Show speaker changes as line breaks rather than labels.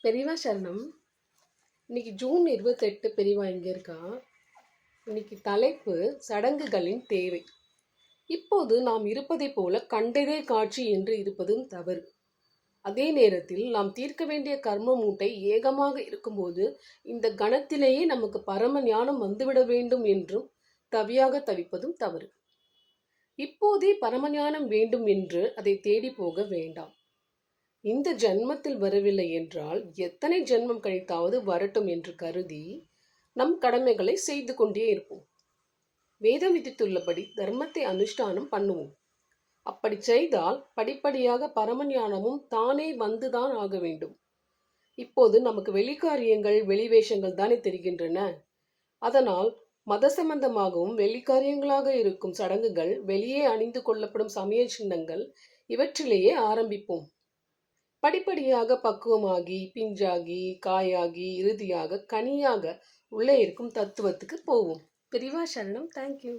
பெரியவா சரணம். இன்னைக்கு ஜூன் 28 பெரியவா இங்கே இருக்கா. இன்னைக்கு தலைப்பு சடங்குகளின் தேவை. இப்போது நாம் இருப்பதை போல கண்டதே காட்சி என்று இருப்பதும் தவறு. அதே நேரத்தில் நாம் தீர்க்க வேண்டிய கர்ம மூட்டை ஏகமாக இருக்கும்போது இந்த கணத்திலேயே நமக்கு பரம ஞானம் வந்துவிட வேண்டும் என்றும் தவியாக தவிப்பதும் தவறு. இப்போதே பரமஞானம் வேண்டும் என்று அதை தேடி போக வேண்டாம். இந்த ஜென்மத்தில் வரவில்லை என்றால் எத்தனை ஜென்மம் கழித்தாவது வரட்டும் என்று கருதி நம் கடமைகளை செய்து கொண்டே இருப்போம். வேதம் விதித்துள்ளபடி தர்மத்தை அனுஷ்டானம் பண்ணுவோம். அப்படி செய்தால் படிப்படியாக பரமஞானமும் தானே வந்துதான் ஆக வேண்டும். இப்போது நமக்கு வெளிக்காரியங்கள் வெளிவேஷங்கள் தானே தெரிகின்றன. அதனால் மத சம்பந்தமாகவும் வெளிக்காரியங்களாக இருக்கும் சடங்குகள், வெளியே அணிந்து கொள்ளப்படும் சமய சின்னங்கள், இவற்றிலேயே ஆரம்பிப்போம். படிப்படியாக பக்குவமாகி பிஞ்சாகி காயாகி இறுதியாக கனியாக உள்ளே இருக்கும் தத்துவத்துக்கு போவோம். பெரியவா சரணம். தேங்க்யூ.